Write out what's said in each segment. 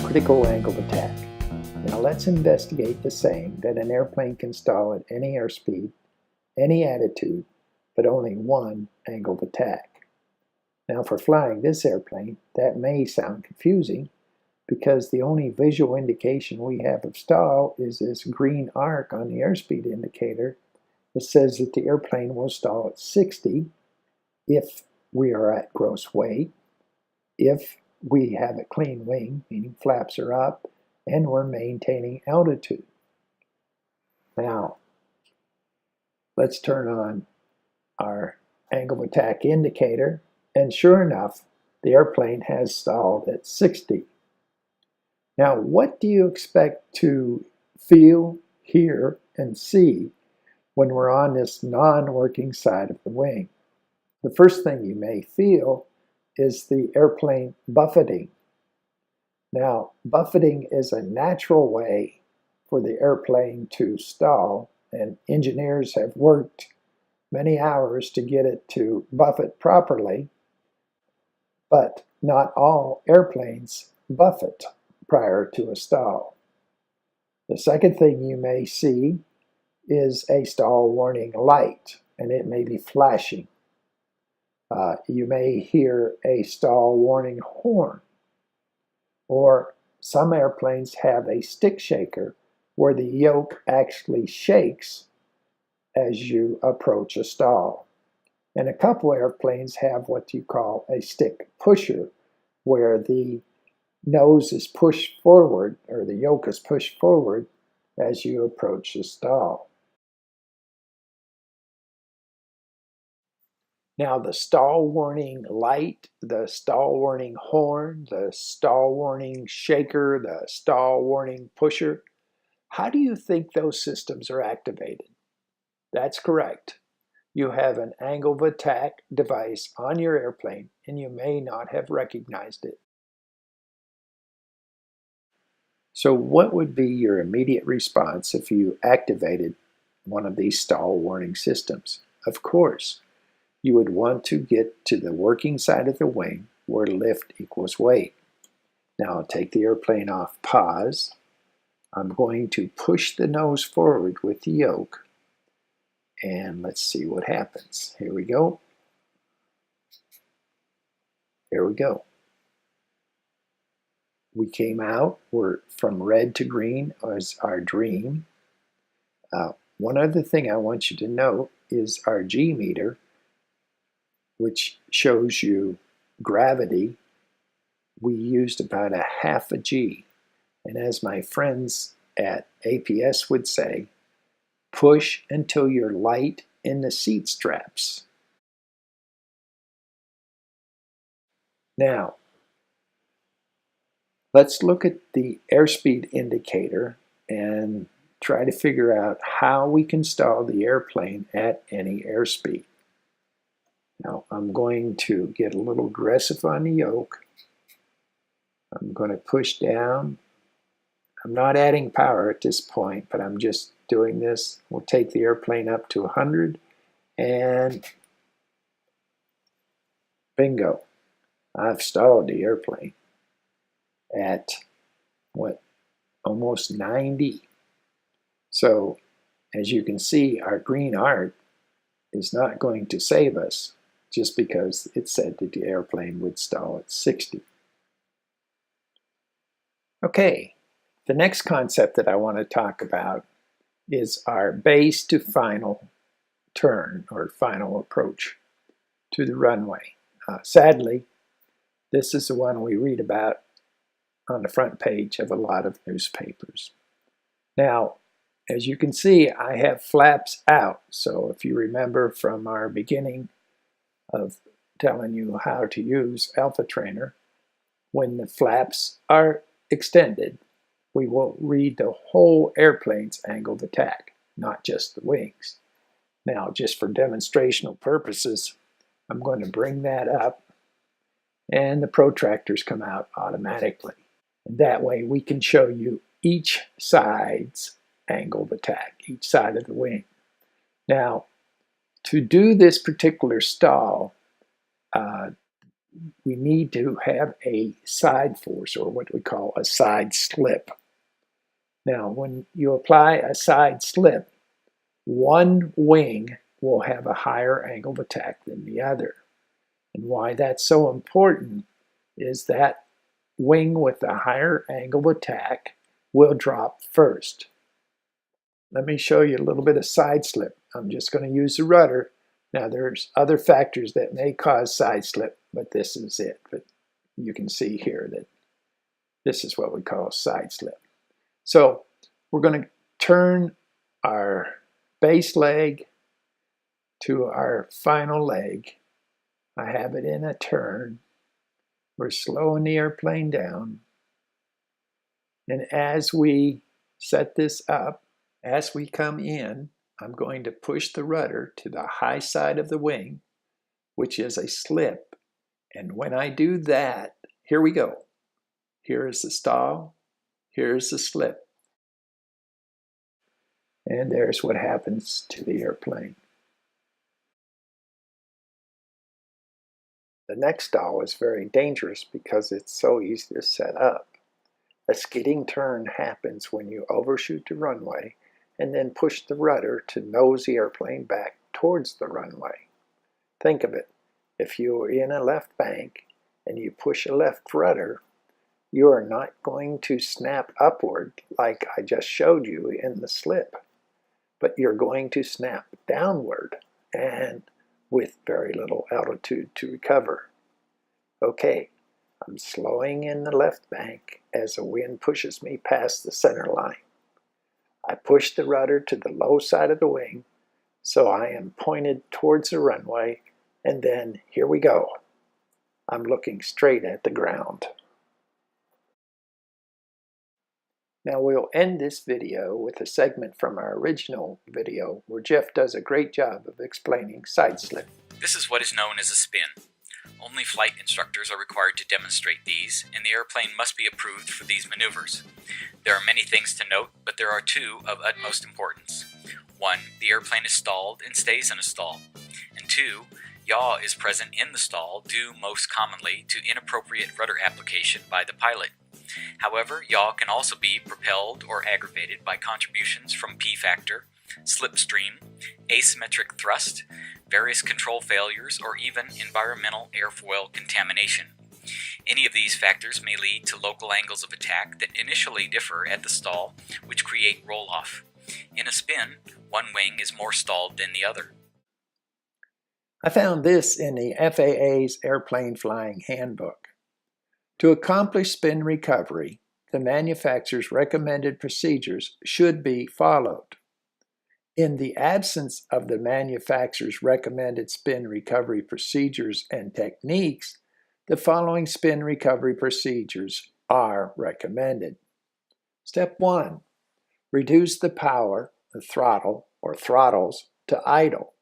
critical angle of attack. Now let's investigate the saying that an airplane can stall at any airspeed, any attitude, but only one angle of attack. Now for flying this airplane, that may sound confusing because the only visual indication we have of stall is this green arc on the airspeed indicator that says that the airplane will stall at 60 if we are at gross weight, if we have a clean wing, meaning flaps are up, and we're maintaining altitude. Now, let's turn on our angle of attack indicator, and sure enough, the airplane has stalled at 60. Now, what do you expect to feel, hear, and see when we're on this non-working side of the wing? The first thing you may feel is the airplane buffeting. Now, buffeting is a natural way for the airplane to stall, and engineers have worked many hours to get it to buffet properly, but not all airplanes buffet prior to a stall. The second thing you may see is a stall warning light, and it may be flashing. You may hear a stall warning horn, or some airplanes have a stick shaker where the yoke actually shakes as you approach a stall. And a couple airplanes have what you call a stick pusher, where the nose is pushed forward, or the yoke is pushed forward as you approach the stall. Now the stall warning light, the stall warning horn, the stall warning shaker, the stall warning pusher, how do you think those systems are activated? That's correct. You have an angle of attack device on your airplane, and you may not have recognized it. So what would be your immediate response if you activated one of these stall warning systems? Of course, you would want to get to the working side of the wing where lift equals weight. Now I'll take the airplane off pause. I'm going to push the nose forward with the yoke, and let's see what happens. Here we go. There we go. We came out, we're from red to green as our dream. One other thing I want you to note is our G meter, which shows you gravity. We used about a half a G. And as my friends at APS would say, push until you're light in the seat straps. Now, let's look at the airspeed indicator and try to figure out how we can stall the airplane at any airspeed. Now, I'm going to get a little aggressive on the yoke. I'm going to push down. I'm not adding power at this point, but I'm just doing this. We'll take the airplane up to 100, and bingo. I've stalled the airplane at, almost 90. So, as you can see, our green arc is not going to save us just because it said that the airplane would stall at 60. Okay, the next concept that I want to talk about is our base to final turn or final approach to the runway. Sadly, this is the one we read about on the front page of a lot of newspapers. Now, as you can see, I have flaps out. So if you remember from our beginning of telling you how to use Alpha Trainer, when the flaps are extended, we will read the whole airplane's angle of attack, not just the wings. Now, just for demonstrational purposes, I'm going to bring that up, and the protractors come out automatically. And that way we can show you each side's angle of attack, each side of the wing. Now, to do this particular stall, we need to have a side force, or what we call a side slip. Now, when you apply a side slip, one wing will have a higher angle of attack than the other. And why that's so important is that wing with the higher angle of attack will drop first. Let me show you a little bit of side slip. I'm just going to use the rudder. Now there's other factors that may cause side slip, but this is it. But you can see here that this is what we call side slip. So we're going to turn our base leg to our final leg. I have it in a turn. We're slowing the airplane down. And as we set this up, as we come in, I'm going to push the rudder to the high side of the wing, which is a slip. And when I do that, here we go. Here is the stall. Here's the slip. And there's what happens to the airplane. The next stall is very dangerous because it's so easy to set up. A skidding turn happens when you overshoot the runway and then push the rudder to nose the airplane back towards the runway. Think of it. If you're in a left bank and you push a left rudder, you are not going to snap upward like I just showed you in the slip, but you're going to snap downward and with very little altitude to recover. Okay, I'm slowing in the left bank as the wind pushes me past the center line. I push the rudder to the low side of the wing, so I am pointed towards the runway, and then here we go. I'm looking straight at the ground. Now we'll end this video with a segment from our original video where Jeff does a great job of explaining side slip. This is what is known as a spin. Only flight instructors are required to demonstrate these, and the airplane must be approved for these maneuvers. There are many things to note, but there are two of utmost importance. 1. The airplane is stalled and stays in a stall. And 2. Yaw is present in the stall due most commonly to inappropriate rudder application by the pilot. However, yaw can also be propelled or aggravated by contributions from P-factor, slipstream, asymmetric thrust, various control failures, or even environmental airfoil contamination. Any of these factors may lead to local angles of attack that initially differ at the stall, which create roll-off. In a spin, one wing is more stalled than the other. I found this in the FAA's Airplane Flying Handbook. To accomplish spin recovery, the manufacturer's recommended procedures should be followed. In the absence of the manufacturer's recommended spin recovery procedures and techniques, the following spin recovery procedures are recommended. Step 1. Reduce the power, the throttle, or throttles, to idle.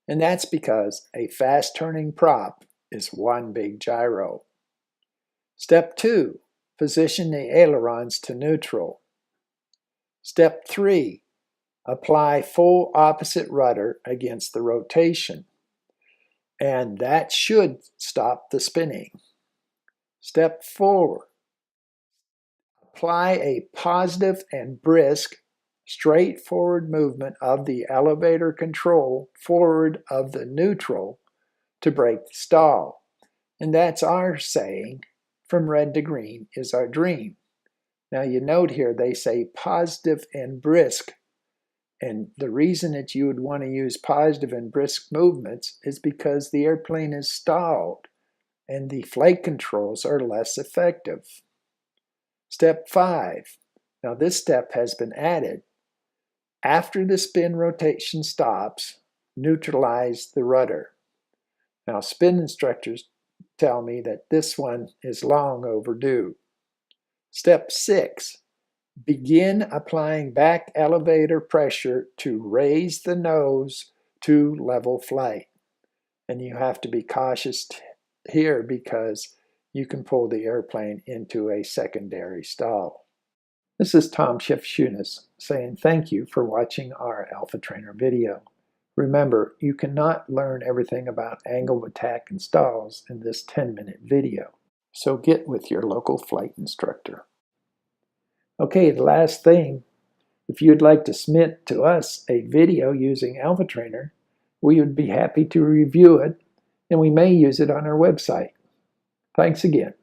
And that's because a fast-turning prop is one big gyro. Step 2. Position the ailerons to neutral. Step 3. Apply full opposite rudder against the rotation. And that should stop the spinning. Step 4. Apply a positive and brisk, straightforward movement of the elevator control forward of the neutral to break the stall. And that's our saying, from red to green is our dream. Now you note here they say positive and brisk. And the reason that you would want to use positive and brisk movements is because the airplane is stalled and the flight controls are less effective. Step 5. Now this step has been added. After the spin rotation stops, neutralize the rudder. Now spin instructors tell me that this one is long overdue. Step 6. Begin applying back elevator pressure to raise the nose to level flight. And you have to be cautious here because you can pull the airplane into a secondary stall. This is Tom Shifshunas saying thank you for watching our Alpha Trainer video. Remember, you cannot learn everything about angle of attack and stalls in this 10-minute video, so get with your local flight instructor. Okay, the last thing, if you'd like to submit to us a video using AlphaTrainer, we would be happy to review it, and we may use it on our website. Thanks again.